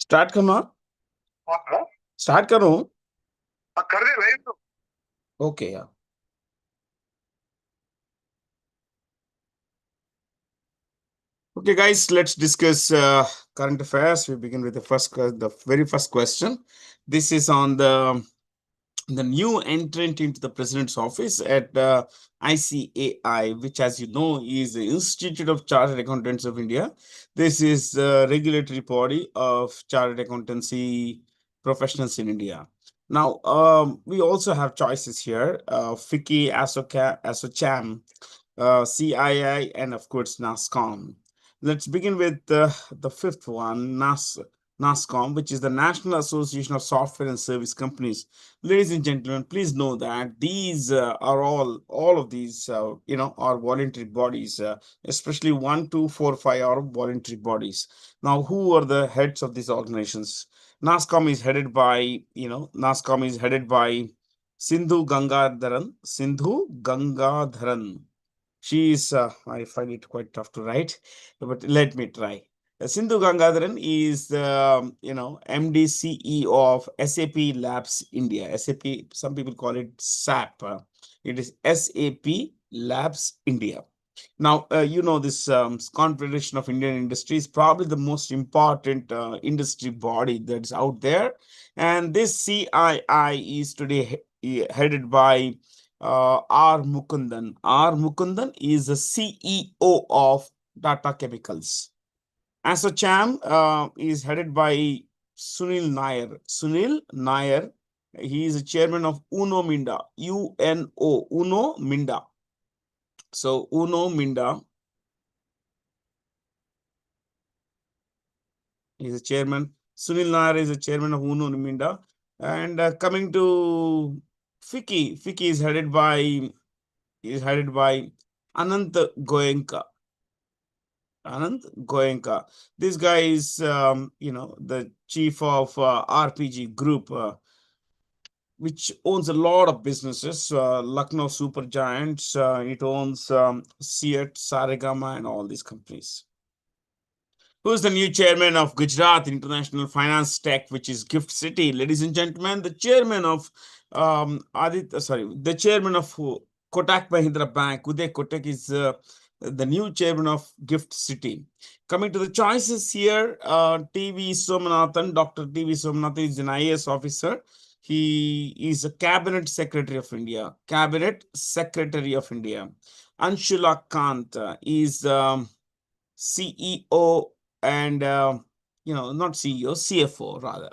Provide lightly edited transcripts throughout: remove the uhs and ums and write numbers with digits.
Start करना हाँ, start करूं कर दे भाई तो। ओके यार okay guys, let's discuss current affairs. We begin with the very first question. This is on the new entrant into the president's office at ICAI, which, as you know, is the Institute of Chartered Accountants of India. This is the regulatory body of chartered accountancy professionals in India. Now, we also have choices here: FICCI, ASOCHAM, CII, and of course NASCOM. Let's begin with the fifth one, NASCOM, which is the National Association of Software and Service Companies. Ladies and gentlemen, please know that these are all of these are voluntary bodies, especially 1, 2, 4, 5 are voluntary bodies. Now, who are the heads of these organizations? NASCOM is headed by Sindhu Gangadharan. She is, I find it quite tough to write, but let me try. Sindhu Gangadharan is, MD CEO of SAP Labs India. SAP, some people call it SAP. It is SAP Labs India. Now, this Confederation of Indian Industry is probably the most important industry body that's out there. And this CII is today headed by R. Mukundan. R. Mukundan is the CEO of Tata Chemicals. ASOCHAM is headed by Sunil Nair. Sunil Nair, he is the chairman of UNO Minda. UNO, UNO Minda. So UNO Minda is the chairman. Sunil Nair is the chairman of UNO Minda. And coming to FICCI is headed by Anant Goenka. Anand Goenka. This guy is, the chief of RPG Group, which owns a lot of businesses. Lucknow Super Giants. It owns Seat, Saregama, and all these companies. Who's the new chairman of Gujarat International Finance Tech, which is Gift City? Ladies and gentlemen, the chairman of the chairman of Kotak Mahindra Bank, Uday Kotak, is the new chairman of Gift City. Coming to the choices here, TV Somanathan, Dr. TV Somanathan is an IAS officer. He is a cabinet secretary of India. Cabinet secretary of India. Anshula Kant is CEO and not CEO, CFO rather,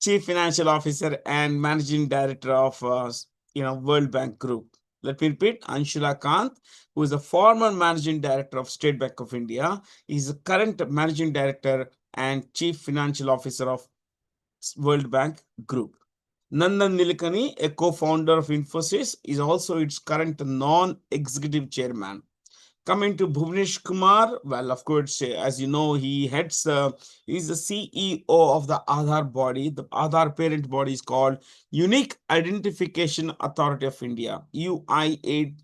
Chief Financial Officer and Managing Director of World Bank Group. Let me repeat: Anshula Kant, who is the former Managing Director of State Bank of India, is the current Managing Director and Chief Financial Officer of World Bank Group. Nandan Nilekani, a co-founder of Infosys, is also its current non-executive chairman. Coming to Bhuvnesh Kumar, well, of course, as you know, he's the CEO of the Aadhaar body. The Aadhaar parent body is called Unique Identification Authority of India, UIDAI.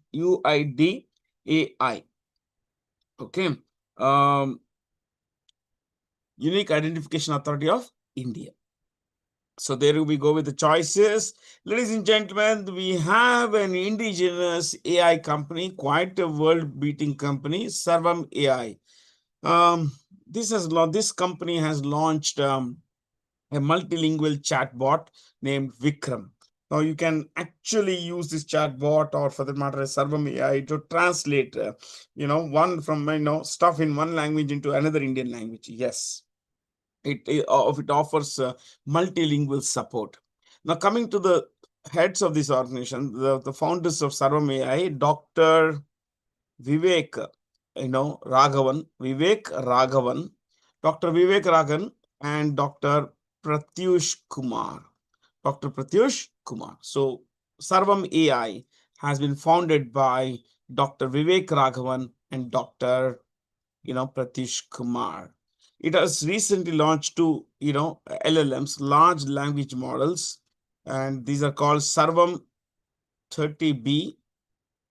Okay. Unique Identification Authority of India. So there we go with the choices. Ladies and gentlemen, we have an indigenous AI company, quite a world-beating company, Sarvam AI. This company has launched a multilingual chatbot named Vikram. Now you can actually use this chatbot, or for that matter, Sarvam AI, to translate, one from stuff in one language into another Indian language. Yes. It offers multilingual support. Now, coming to the heads of this organization, the founders of Sarvam AI, Dr. Vivek, Raghavan, Dr. Vivek Raghavan, and Dr. Pratyush Kumar. Dr. Pratyush Kumar. So, Sarvam AI has been founded by Dr. Vivek Raghavan and Dr. Pratyush Kumar. It has recently launched two, LLMs, large language models, and these are called Sarvam 30B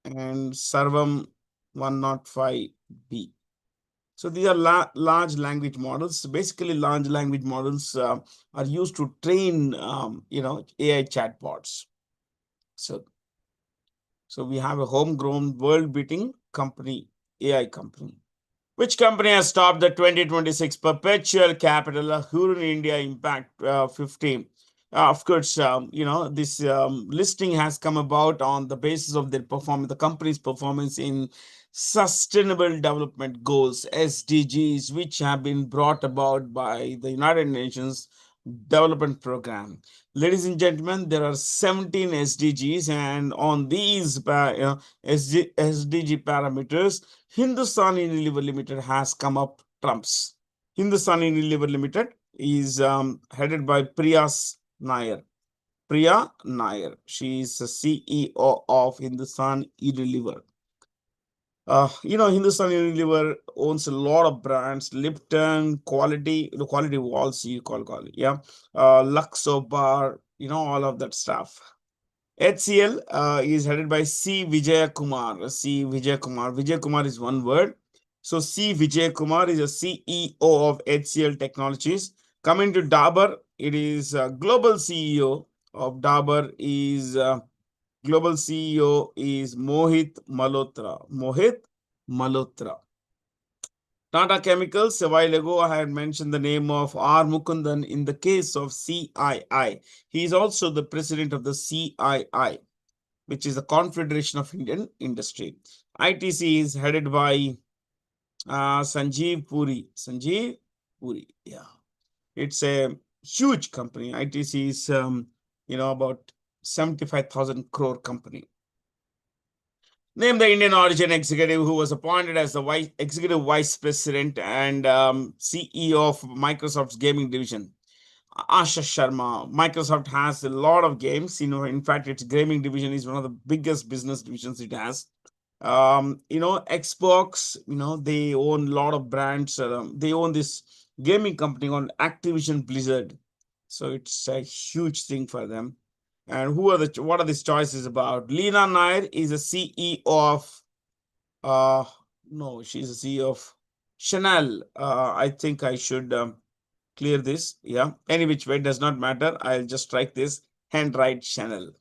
and Sarvam 105B. So these are large language models. Basically, large language models are used to train, AI chatbots. So we have a homegrown, world-beating company, AI company. Which company has stopped the 2026 perpetual capital Hurun India Impact 50? Of course, this listing has come about on the basis of their performance, the company's performance in Sustainable Development Goals, SDGs, which have been brought about by the United Nations Development Program. Ladies and gentlemen, there are 17 SDGs, and on these SDG parameters, Hindustan Unilever Limited has come up trumps. Hindustan Unilever Limited is headed by Priya Nair. Priya Nair. She is the CEO of Hindustan Unilever. Hindustan Unilever owns a lot of brands, Lipton, quality walls, you call it, yeah. Luxo Bar, all of that stuff. HCL is headed by C. Vijay Kumar. C. Vijay Kumar. Vijay Kumar is one word. So C. Vijay Kumar is a CEO of HCL Technologies. Coming to Dabur, it is global CEO of Dabur is global CEO is Mohit Malhotra. Mohit Malhotra. Tata Chemicals, a while ago, I had mentioned the name of R. Mukundan in the case of CII. He is also the president of the CII, which is the Confederation of Indian Industry. ITC is headed by Sanjeev Puri. Sanjeev Puri, yeah. It's a huge company. ITC is, about 75,000 crore company. Name the Indian origin executive who was appointed as the executive vice president and CEO of Microsoft's gaming division. Asha Sharma. Microsoft has a lot of games. In fact, its gaming division is one of the biggest business divisions it has. Xbox, they own a lot of brands. They own this gaming company called Activision Blizzard. So it's a huge thing for them. And what are these choices about? Leena Nair is a CEO of, no, she's a CEO of Chanel. I think I should clear this. Yeah. Any which way, does not matter. I'll just strike this handwrite Chanel.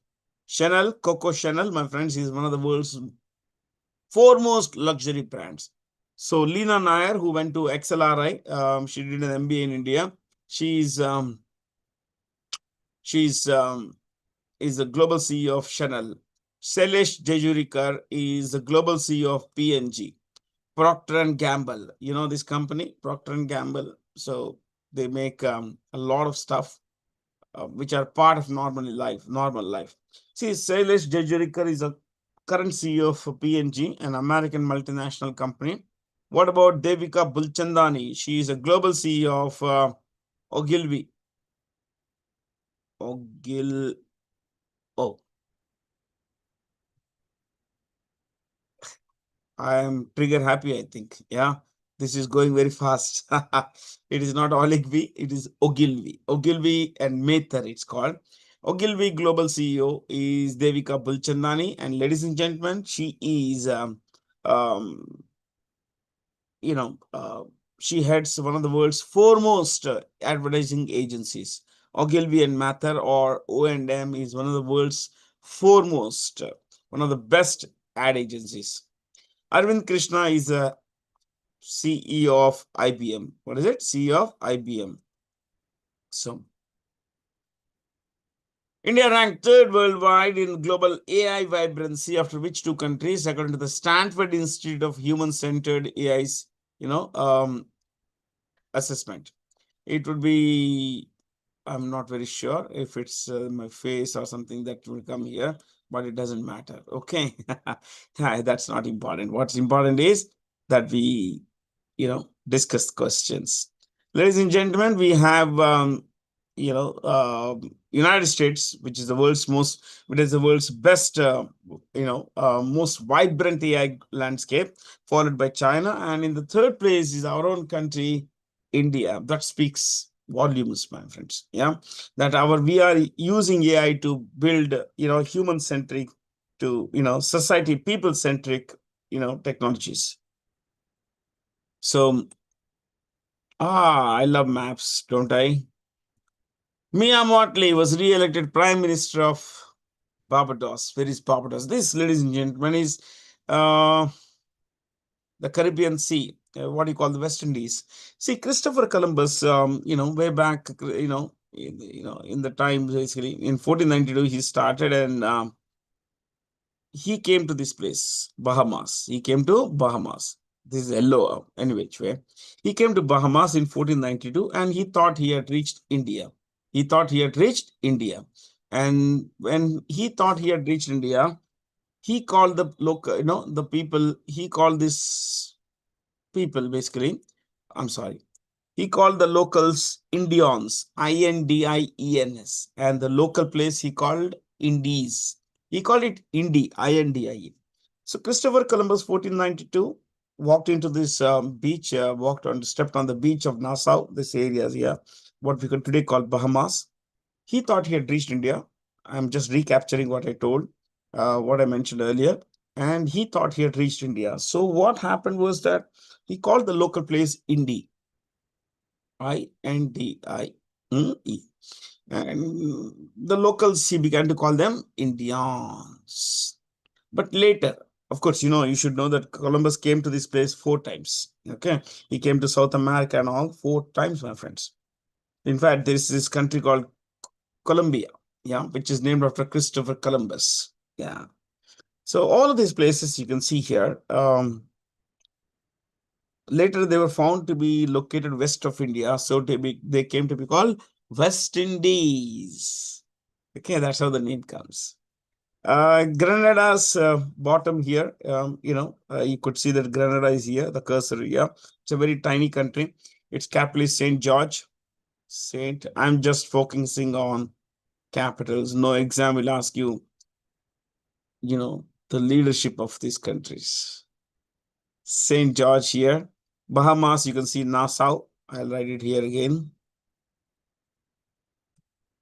Chanel, Coco Chanel, my friends, is one of the world's foremost luxury brands. So Leena Nair, who went to XLRI, she did an MBA in India. She's is the global CEO of Chanel. Shailesh Jejurikar is the global CEO of P&G. Procter and Gamble, this company, Procter and Gamble. So they make a lot of stuff which are part of normal life. See, Shailesh Jejurikar is a current CEO of P&G, an American multinational company. What about Devika Bulchandani? She is a global CEO of Ogilvy. I am trigger happy, I think. Yeah, this is going very fast. It is not Ogilvy, it is Ogilvy. Ogilvy and Mather, it's called. Ogilvy Global CEO is Devika Bulchandani. And ladies and gentlemen, she is, she heads one of the world's foremost advertising agencies. Ogilvy and Mather, or O&M, is one of the world's foremost, one of the best ad agencies. Arvind Krishna is a CEO of IBM. What is it? CEO of IBM. So, India ranked third worldwide in global AI vibrancy, after which two countries, according to the Stanford Institute of Human-Centered AI's, assessment. It would be, I'm not very sure if it's my face or something that will come here, but it doesn't matter. Okay. That's not important. What's important is that we, discuss questions. Ladies and gentlemen, we have, United States, which is the world's best, most vibrant AI landscape, followed by China. And in the third place is our own country, India. That speaks volumes, my friends. Yeah, that we are using AI to build, human centric to, society, people centric, technologies. So, I love maps, don't I? Mia Mottley was re-elected Prime Minister of Barbados. Where is Barbados? This, ladies and gentlemen, is the Caribbean Sea. What do you call the West Indies? See, Christopher Columbus, way back, in the time, basically, in 1492, he started and he came to this place, Bahamas. He came to Bahamas. This is yellow, anyway. He came to Bahamas in 1492 and he thought he had reached India. He thought he had reached India. And when he thought he had reached India, he called the local, the people, he called this people basically, I'm sorry, he called the locals Indians, Indiens, and the local place he called Indies. He called it Indi, Indie. So Christopher Columbus, 1492, walked into this beach, stepped on the beach of Nassau, this area here, what we could today call Bahamas. He thought he had reached India. I'm just recapturing what I told, what I mentioned earlier. And he thought he had reached India. So what happened was that he called the local place Indi. Indie. And the locals, he began to call them Indians. But later, of course, you should know that Columbus came to this place 4 times. Okay. He came to South America and all 4 times, my friends. In fact, there is this country called Colombia, which is named after Christopher Columbus. Yeah. So all of these places you can see here, later they were found to be located west of India. So they came to be called West Indies. Okay, that's how the name comes. Grenada's bottom here, you could see that Grenada is here, the cursor here. It's a very tiny country. Its capital is St. George. I'm just focusing on capitals. No exam will ask you, the leadership of these countries. St. George here. Bahamas, you can see Nassau. I'll write it here again.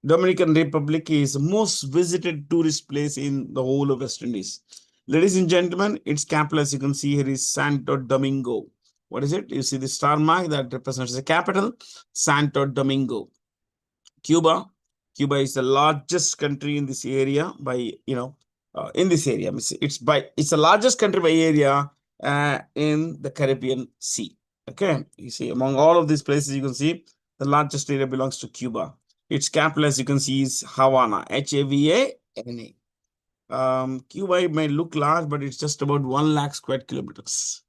Dominican Republic is the most visited tourist place in the whole of West Indies. Ladies and gentlemen, its capital, as you can see here, is Santo Domingo. What is it? You see the star mark that represents the capital, Santo Domingo. Cuba. Cuba is the largest country in this area by, in this area. It's the largest country by area in the Caribbean Sea. Okay. You see, among all of these places, you can see the largest area belongs to Cuba. Its capital, as you can see, is Havana, Havana. Cuba may look large, but it's just about 1 lakh square kilometers.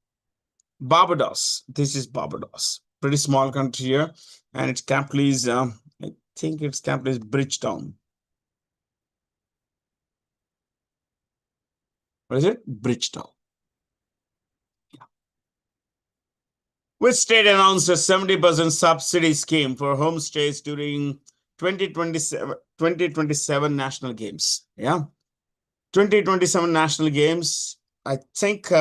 Barbados. This is Barbados. Pretty small country here. And its capital is, I think its capital is Bridgetown. What is it? Bridgetown. Yeah. Which state announced a 70% subsidy scheme for homestays during 2027 National Games? Yeah. 2027 National Games. I think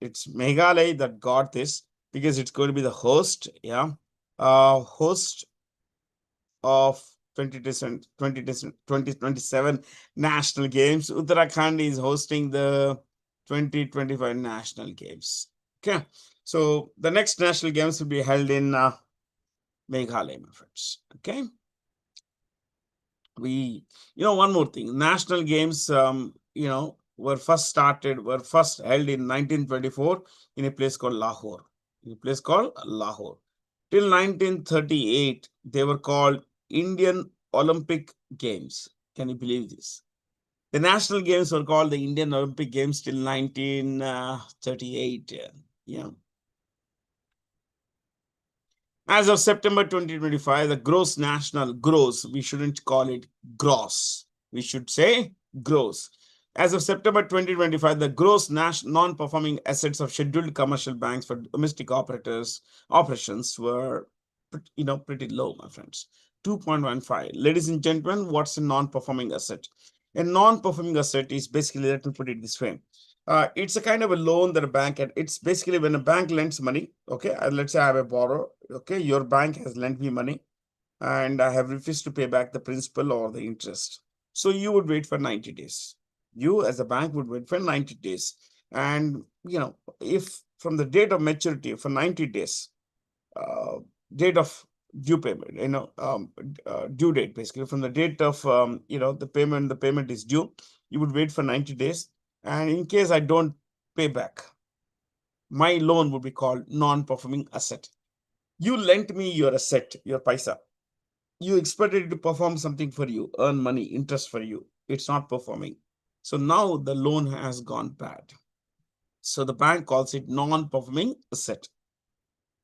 it's Meghalaya that got this because it's going to be the host. Yeah. Host of 2027 National Games. Uttarakhand is hosting the 2025 National Games. Okay. So the next National Games will be held in Meghalaya, my friends. Okay. One more thing. National Games, were first held in 1924 in a place called Lahore. Till 1938, they were called Indian Olympic Games. Can you believe this? The national games were called the Indian Olympic Games till 1938. Yeah. As of September 2025, the gross, we shouldn't call it gross. We should say gross. As of September 2025, the gross non-performing assets of scheduled commercial banks for domestic operations were, pretty low, my friends. 2.15. Ladies and gentlemen, what's a non-performing asset? A non-performing asset is basically, let me put it this way. It's a kind of a loan that a bank it's basically when a bank lends money. Okay, let's say I have a borrower. Okay, your bank has lent me money and I have refused to pay back the principal or the interest. So you would wait for 90 days. You as a bank would wait for 90 days. And, if from the date of maturity for 90 days, date of due payment, due date, basically from the date of, the payment is due, you would wait for 90 days. And in case I don't pay back, my loan would be called non-performing asset. You lent me your asset, your paisa. You expected it to perform something for you, earn money, interest for you. It's not performing. So now the loan has gone bad. So the bank calls it non-performing asset.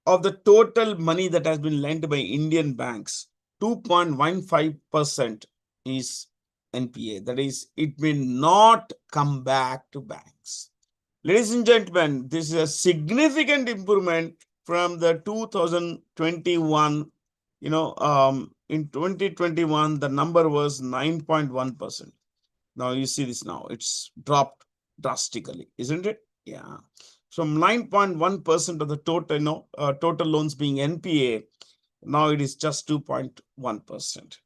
Of the total money that has been lent by Indian banks, 2.15% is NPA. That is, it may not come back to banks. Ladies and gentlemen, this is a significant improvement from the 2021. In 2021, the number was 9.1%. Now you see this now, it's dropped drastically, isn't it? Yeah. From 9.1% of the total, total loans being NPA, now it is just 2.1%.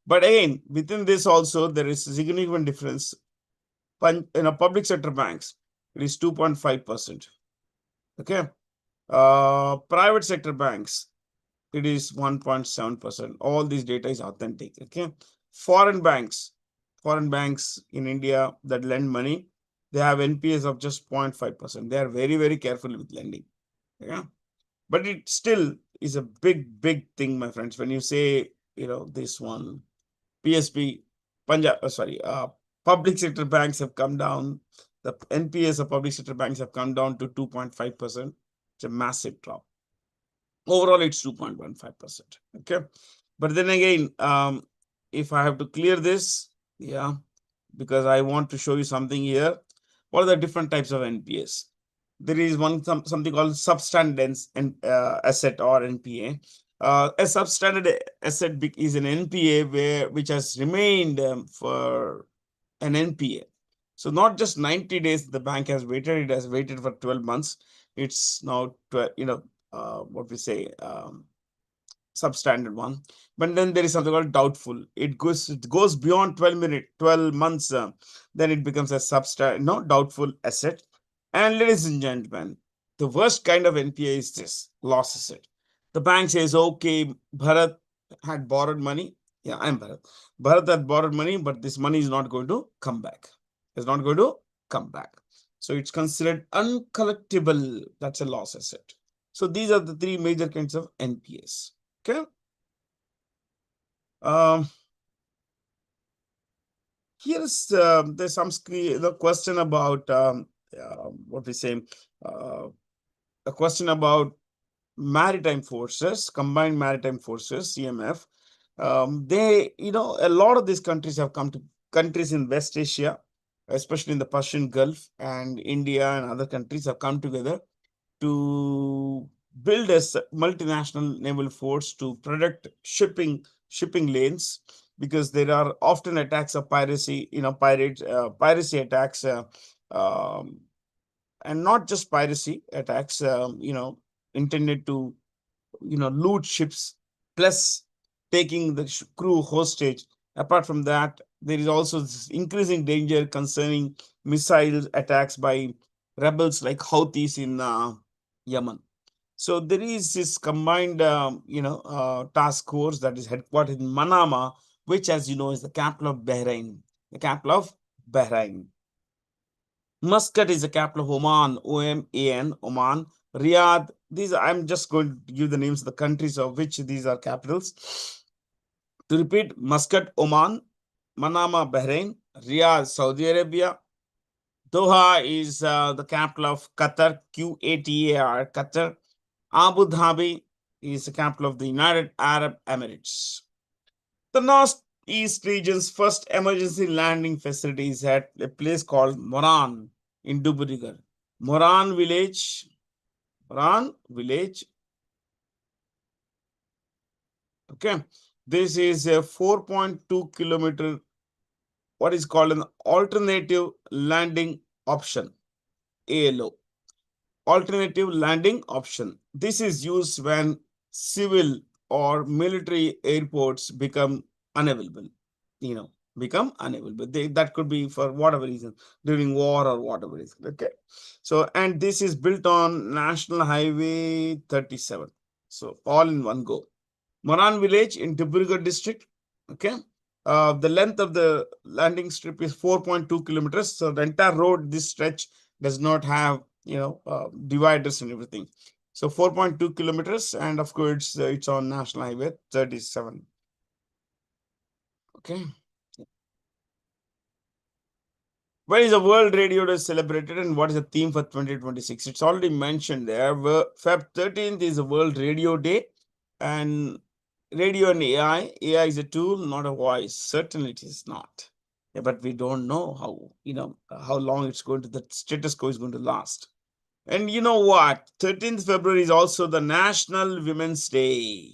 But again, within this also, there is a significant difference. Public sector banks, it is 2.5%. Okay. Private sector banks, it is 1.7%. All this data is authentic. Okay. Foreign banks in India that lend money, they have NPAs of just 0.5%. They are very, very careful with lending. Yeah. But it still is a big, big thing, my friends. When you say, this one, PSP, public sector banks have come down. The NPAs of public sector banks have come down to 2.5%. It's a massive drop. Overall, it's 2.15%. Okay. But then again, if I have to clear this, because I want to show you something here. What are the different types of NPAs? There is something called substandard asset or NPA. A substandard asset is an NPA which has remained for an NPA. So not just 90 days the bank has waited, it has waited for 12 months. It's now, what we say, substandard one. But then there is something called doubtful. It goes beyond 12 months. Then it becomes a doubtful asset. And ladies and gentlemen, the worst kind of NPA is this, loss asset. The bank says, okay, Bharat had borrowed money. Yeah, I'm Bharat. Bharat had borrowed money, but this money is not going to come back. It's not going to come back. So it's considered uncollectible. That's a loss asset. So these are the three major kinds of NPAs. Okay. Here's there's some question about what we say, a question about maritime forces, combined maritime forces, CMF. They, a lot of these countries have come to countries in West Asia, especially in the Persian Gulf, and India and other countries have come together to build a multinational naval force to protect shipping lanes, because there are often attacks of piracy, piracy attacks, and not just piracy attacks, intended to, loot ships, plus taking the crew hostage. Apart from that, there is also this increasing danger concerning missile attacks by rebels like Houthis in Yemen. So there is this combined, task force that is headquartered in Manama, which, as you know, is the capital of Bahrain. The capital of Bahrain. Muscat is the capital of Oman, OMAN, Oman. Riyadh. I'm just going to give the names of the countries of which these are capitals. To repeat, Muscat, Oman, Manama, Bahrain, Riyadh, Saudi Arabia. Doha is the capital of Qatar, QATAR, Qatar. Abu Dhabi is the capital of the United Arab Emirates. The Northeast region's first emergency landing facility is at a place called Moran in Duburigar. Moran village. Okay. This is a 4.2 kilometer, what is called an alternative landing option, ALO. Alternative landing option. This is used when civil or military airports become unavailable. become unavailable. That could be for whatever reason, during war or whatever reason. Okay. So, and this is built on National Highway 37. So all in one go. Moran village in Dibrugarh district. Okay. The length of the landing strip is 4.2 kilometers. So the entire road, this stretch does not have, dividers and everything. So 4.2 kilometers, and of course, it's on National Highway 37. Okay. When is the World Radio Day celebrated and what is the theme for 2026? It's already mentioned there. Feb 13th is the World Radio Day, and radio and AI. AI is a tool, not a voice. Certainly it is not. Yeah, but we don't know how long it's going to, the status quo is going to last. And you know what? 13th February is also the National Women's Day.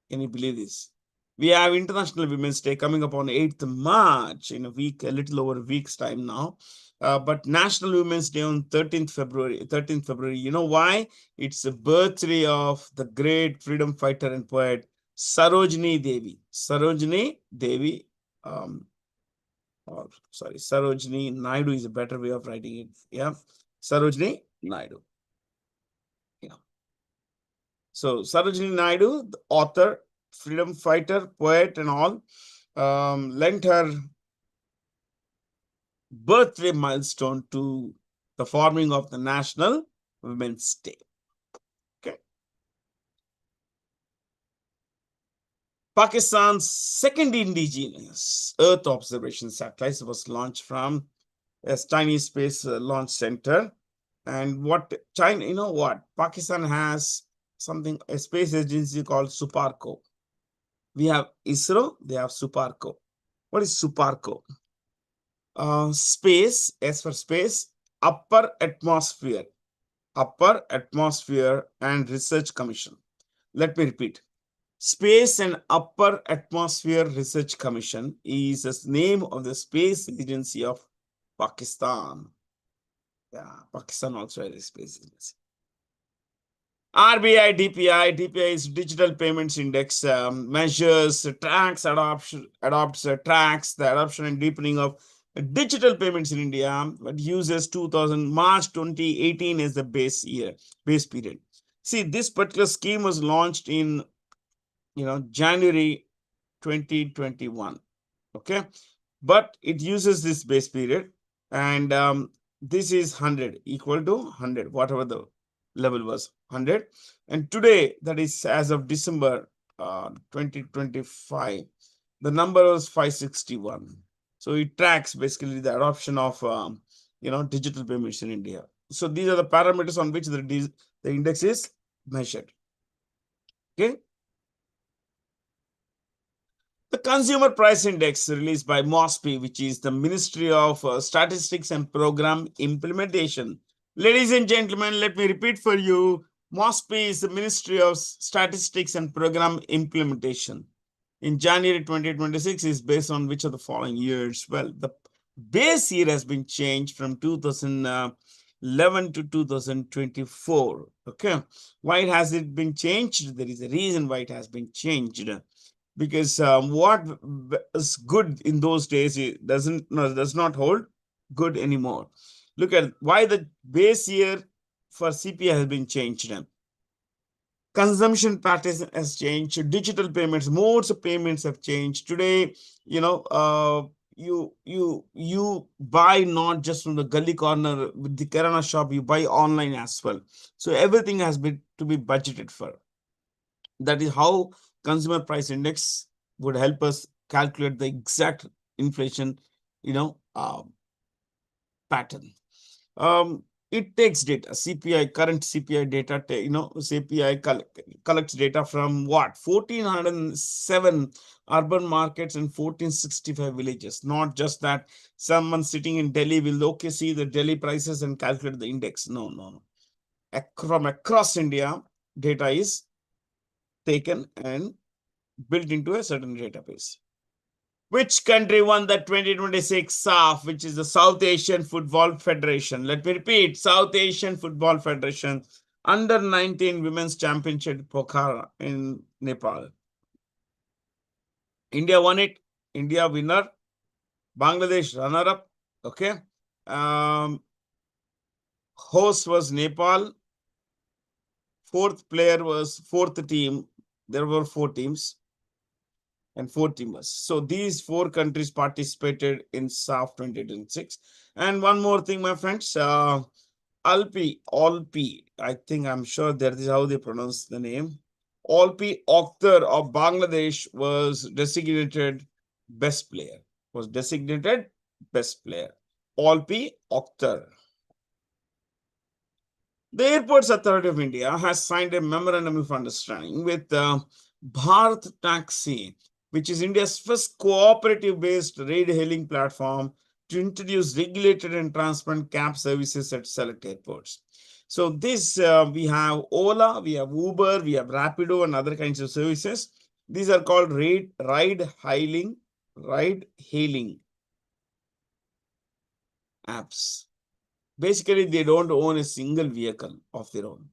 Can you believe this? We have International Women's Day coming up on 8th March in a week, a little over a week's time now. But National Women's Day on 13th February. You know why? It's the birthday of the great freedom fighter and poet Sarojini Devi. Sarojini Devi, Sarojini Naidu is a better way of writing it. Yeah, Sarojini Naidu. Yeah. So Sarojini Naidu, the author, freedom fighter, poet, and all, lent her birthday milestone to the forming of the National Women's Day. Okay. Pakistan's second indigenous Earth observation satellite was launched from a tiny space launch center. And what China, you know what? Pakistan has something, a space agency called Suparco. We have ISRO, they have Suparco. What is Suparco? Space, as for space, upper atmosphere and research commission. Let me repeat. Space and Upper Atmosphere Research Commission is the name of the space agency of Pakistan. Yeah, Pakistan also has a space agency. DPI is Digital Payments Index, measures, tracks, tracks the adoption and deepening of digital payments in India, but uses March 2018 as the base period. See, this particular scheme was launched in January 2021. Okay, but it uses this base period, and this is 100, equal to 100, whatever the level was, 100. And today, that is as of December 2025, the number was 561. So it tracks basically the adoption of digital payments in India. So these are the parameters on which the index is measured. Okay. The Consumer Price Index released by MOSPI, which is the Ministry of Statistics and Program Implementation. Ladies and gentlemen, let me repeat for you. MOSPI is the Ministry of Statistics and Program Implementation. In January 2026 is based on which of the following years? Well, the base year has been changed from 2011 to 2024. Okay. Why has it been changed? There is a reason why it has been changed. Because what is good in those days, it does not hold good anymore. Look at why the base year for CPI has been changed. Consumption patterns has changed. Digital payments, modes of payments have changed. Today, you buy not just from the gully corner with the kirana shop, you buy online as well. So everything has been to be budgeted for. That is how Consumer Price Index would help us calculate the exact inflation, pattern. It takes data, CPI, current CPI data, CPI collects data from what? 1,407 urban markets and 1,465 villages. Not just that someone sitting in Delhi will, see the Delhi prices and calculate the index. No. From across India, data is taken and built into a certain database. Which country won the 2026 SAF, which is the South Asian Football Federation? Let me repeat, South Asian Football Federation Under 19 Women's Championship Pokhara in Nepal. India won it India winner, Bangladesh runner-up. Okay. Host was Nepal. Fourth team. There were 4 teams and 4 teamers. So these 4 countries participated in SAF 2026. And one more thing, my friends, Alpi, I'm sure that is how they pronounce the name. Alpi Akhtar of Bangladesh was designated best player. Alpi Akhtar. The Airports Authority of India has signed a memorandum of understanding with Bharat Taxi, which is India's first cooperative-based ride-hailing platform to introduce regulated and transparent cab services at select airports. So this, we have Ola, we have Uber, we have Rapido and other kinds of services. These are called ride-hailing apps. Basically, they don't own a single vehicle of their own,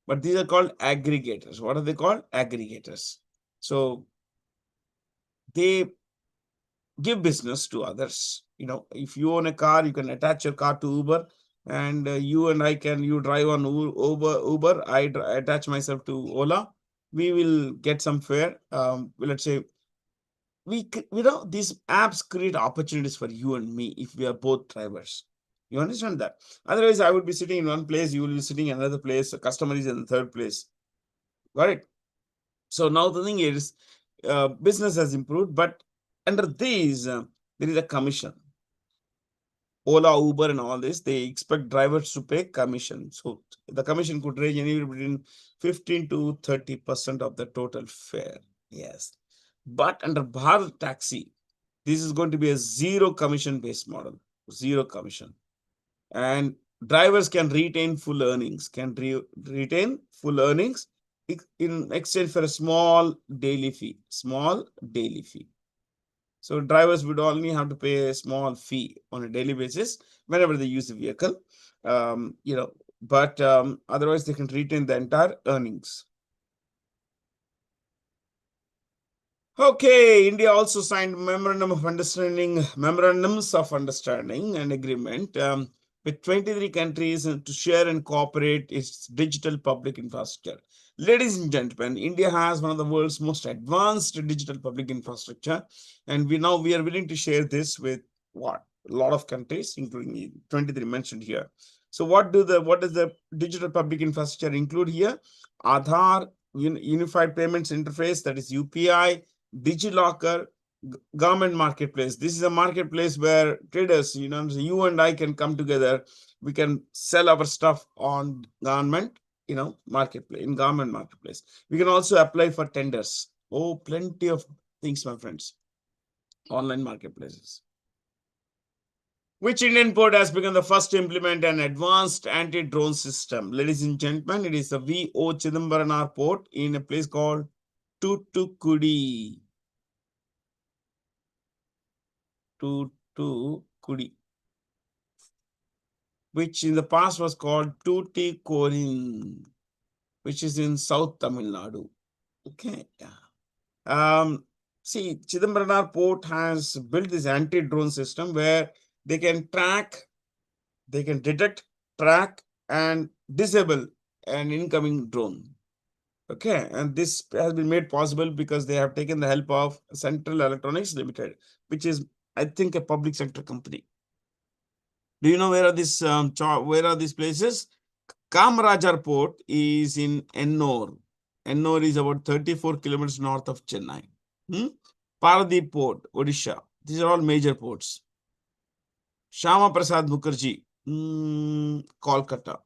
but these are called aggregators. What are they called? Aggregators. So they give business to others. If you own a car, you can attach your car to Uber, and you drive on Uber. I attach myself to Ola. We will get some fare. Let's say these apps create opportunities for you and me if we are both drivers. You understand that? Otherwise, I would be sitting in one place, you will be sitting in another place, the customer is in the third place. Got it? So now the thing is, business has improved, but under these, there is a commission. Ola, Uber, and all this, they expect drivers to pay commission. So the commission could range anywhere between 15 to 30% of the total fare. Yes. But under Bharat Taxi, this is going to be a zero commission based model. Zero commission. And drivers can retain full earnings, in exchange for a small daily fee. So drivers would only have to pay a small fee on a daily basis whenever they use the vehicle. But otherwise they can retain the entire earnings. Okay, India also signed memorandums of understanding and agreement with 23 countries to share and cooperate its digital public infrastructure. Ladies and gentlemen, India has one of the world's most advanced digital public infrastructure, and we are willing to share this with a lot of countries, including 23 mentioned here. So what does the digital public infrastructure include here? Aadhaar, Unified Payments Interface, that is UPI, DigiLocker, government marketplace. This is a marketplace where traders, you and I can come together. We can sell our stuff on government, government marketplace. We can also apply for tenders. Oh, plenty of things, my friends. Online marketplaces. Which Indian port has become the first to implement an advanced anti-drone system? Ladies and gentlemen, it is the V.O. Chidambaram port in a place called Toothukudi. Toothukudi, which in the past was called Tuticorin, which is in South Tamil Nadu. Okay, yeah. See, Chidambaram port has built this anti-drone system where they can detect, track, and disable an incoming drone. Okay, and this has been made possible because they have taken the help of Central Electronics Limited, which is, I think, a public sector company. Do you know where are these places? Kamarajar Port is in Ennore. Ennore is about 34 kilometers north of Chennai. Paradip Port, Odisha. These are all major ports. Shama Prasad Mukherjee, Kolkata.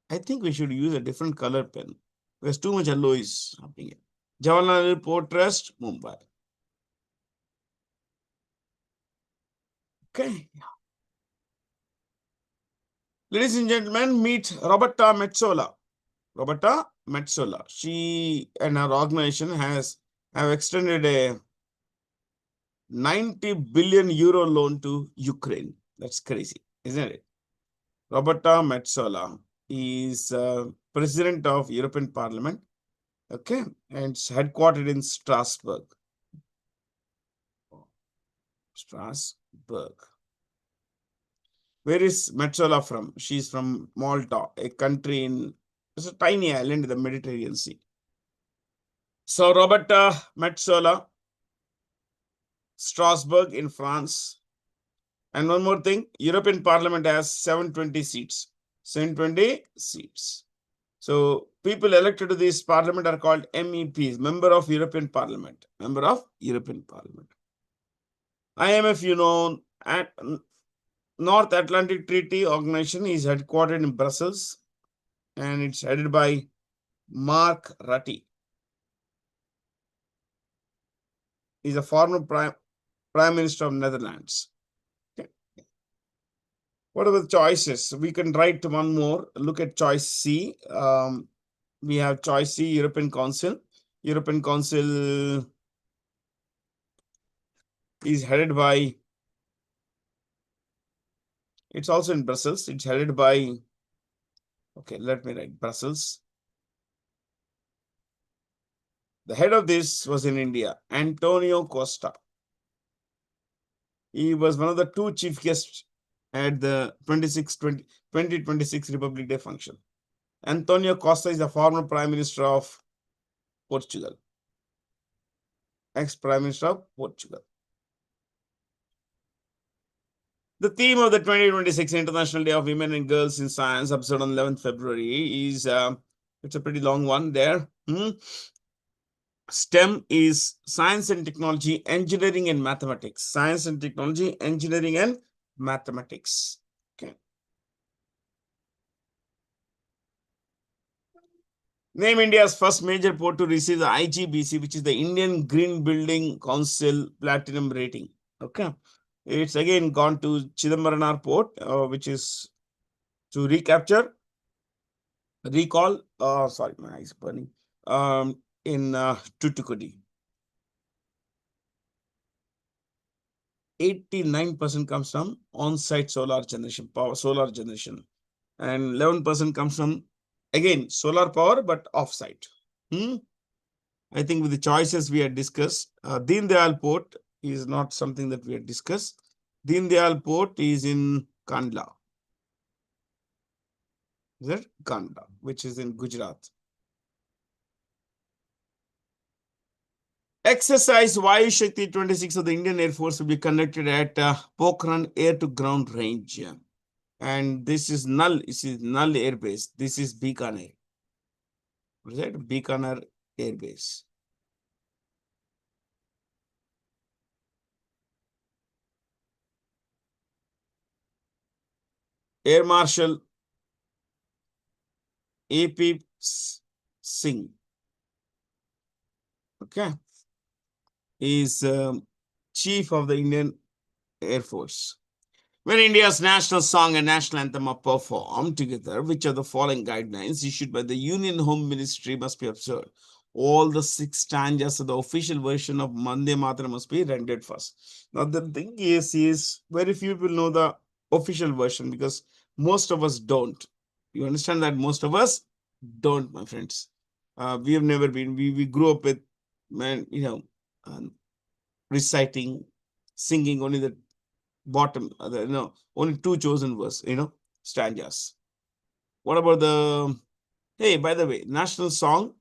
I think we should use a different color pen because too much yellow is happening here. Jawaharlal Port Trust, Mumbai. Okay. Ladies and gentlemen, meet Roberta Metsola. She and her organization have extended a 90 billion euro loan to Ukraine. That's crazy, isn't it? Roberta Metsola is president of European Parliament. Okay, and it's headquartered in Strasbourg. Strasbourg. Where is Metsola from? She's from Malta, a country in, it's a tiny island in the Mediterranean Sea. So Roberta Metsola, Strasbourg in France. And one more thing, European Parliament has 720 seats. 720 seats. So people elected to this parliament are called MEPs, Member of European Parliament. Member of European Parliament. IMF, you know, at North Atlantic Treaty Organization is headquartered in Brussels, and it's headed by Mark Rutte. He's a former Prime Minister of Netherlands. Okay. What are the choices? We can write one more. Look at choice C. We have choice C, European Council. European Council is headed by, it's also in Brussels. It's headed by, okay, let me write Brussels. The head of this was in India, Antonio Costa. He was one of the two chief guests at the 2026 Republic Day function. Antonio Costa is the former Prime Minister of Portugal. Ex-Prime Minister of Portugal. The theme of the 2026 International Day of Women and Girls in Science, observed on 11th February, is, it's a pretty long one there. STEM is science and technology, engineering and mathematics. Science and technology, engineering and mathematics. Okay. Name India's first major port to receive the IGBC, which is the Indian Green Building Council Platinum rating. Okay. It's again gone to Chidambaram port, which is to recall, sorry, my eyes burning, in Tuticorin. 89% comes from on-site solar generation, solar generation. And 11% comes from, again, solar power, but off-site. I think with the choices we had discussed, Deen Dayal Port is not something that we had discussed. Deen Dayal Port is in Kandla. Is that Kandla, which is in Gujarat. Exercise Vayu Shakti 26 of the Indian Air Force will be conducted at Pokhran Air-to-Ground Range. And this is Null. This is Null Air Base. This is Bikaner. What is that? Bikaner Air Base. Air Marshal A.P. Singh. Okay. Is Chief of the Indian Air Force. When India's national song and national anthem are performed together, which are the following guidelines issued by the Union Home Ministry must be observed? All the 6 stanzas of the official version of Mande Mataram must be rendered first. Now, the thing is very few people know the official version because most of us don't. You understand that most of us don't, my friends. We have never been, we grew up with, reciting, singing only the bottom, only 2 chosen verse, stanzas. What about the, hey, by the way, national song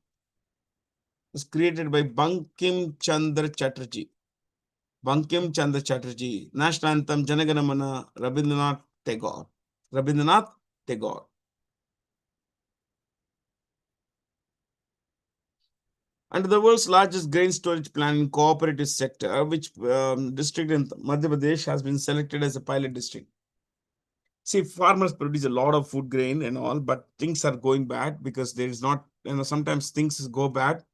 was created by Bankim Chandra Chatterjee. Bankim Chandra Chatterjee. National anthem, Janagana Mana, Rabindranath Tagore. Rabindranath Tagore. Under the world's largest grain storage plant in cooperative sector, which district in Madhya Pradesh has been selected as a pilot district. See, farmers produce a lot of food grain and all, but things are going bad because there is not, sometimes things go bad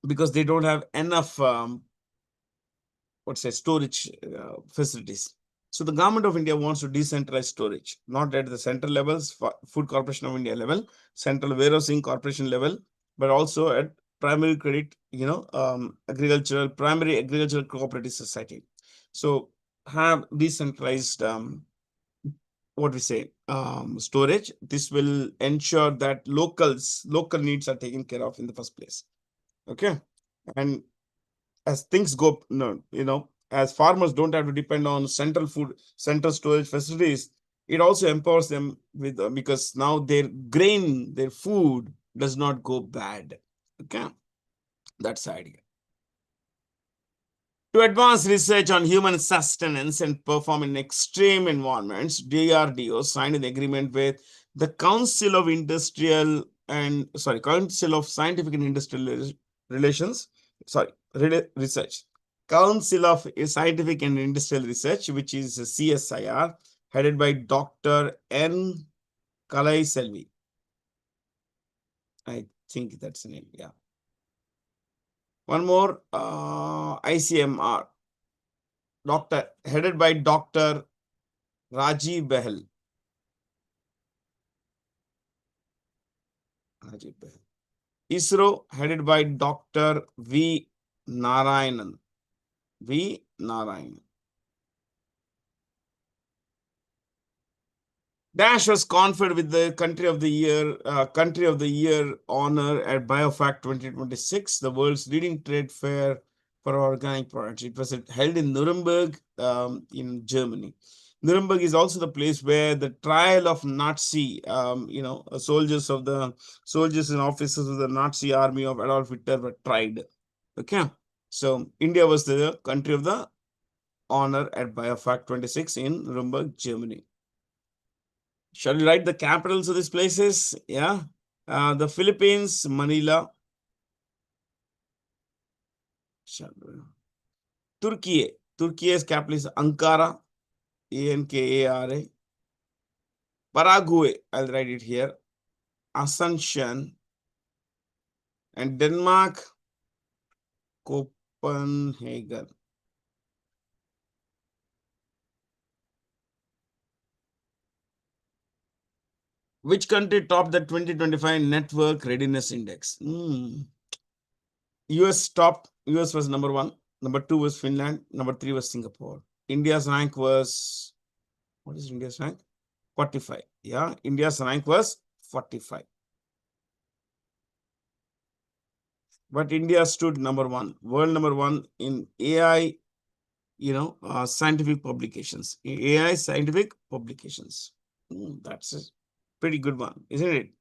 because they don't have enough, storage facilities. So the government of India wants to decentralize storage, not at the central levels, Food Corporation of India level, Central Warehousing Corporation level, but also at primary credit, primary agricultural cooperative society. So have decentralized, storage. This will ensure that local needs are taken care of in the first place. Okay. And as things go, as farmers don't have to depend on central storage facilities, it also empowers them with because now their grain, their food does not go bad. Okay, that's the idea. To advance research on human sustenance and perform in extreme environments, DRDO signed an agreement with the Council of Scientific and Industrial Relations, Research. Council of Scientific and Industrial Research, which is CSIR, headed by Dr. N. Kalai Selvi. I think that's the name, yeah. One more, ICMR, headed by Dr. Rajiv Behel. ISRO, headed by Dr. V. Narayanan. Dash was conferred with the Country of the Year honor at BioFact 2026, the world's leading trade fair for organic products. It was held in Nuremberg, in Germany. Nuremberg is also the place where the trial of Nazi, soldiers and officers of the Nazi army of Adolf Hitler were tried. Okay, so India was the country of the honor at BioFact 26 in Nuremberg, Germany. Shall we write the capitals of these places? Yeah. The Philippines, Manila. Turkey's capital is Ankara, Ankara. Paraguay, I'll write it here. Asuncion. And Denmark, Copenhagen. Which country topped the 2025 Network Readiness Index? US topped. US was number 1. Number 2 was Finland. Number 3 was Singapore. India's rank was, what is India's rank? 45. Yeah, India's rank was 45. But India stood number 1, world number 1 in AI, scientific publications. AI scientific publications. That's a pretty good one, isn't it?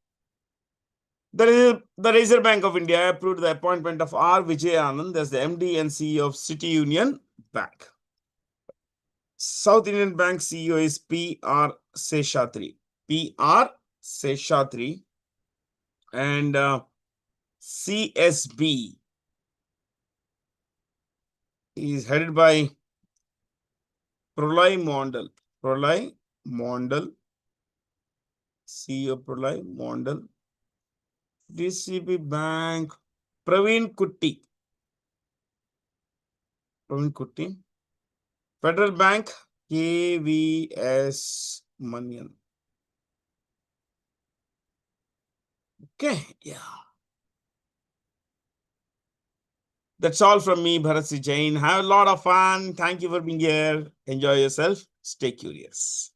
The Reserve Bank of India approved the appointment of R. Vijay Anand as the MD and CEO of City Union Bank. South Indian Bank CEO is P.R. Seshatri. P.R. Seshatri. And CSB is headed by Pralay Mondal. Pralay Mondal. CEO Pralay Mondal. DCB Bank, Praveen Kutti. Federal Bank, KVS Manian. Okay, yeah. That's all from me, Bharat Jain. Have a lot of fun. Thank you for being here. Enjoy yourself. Stay curious.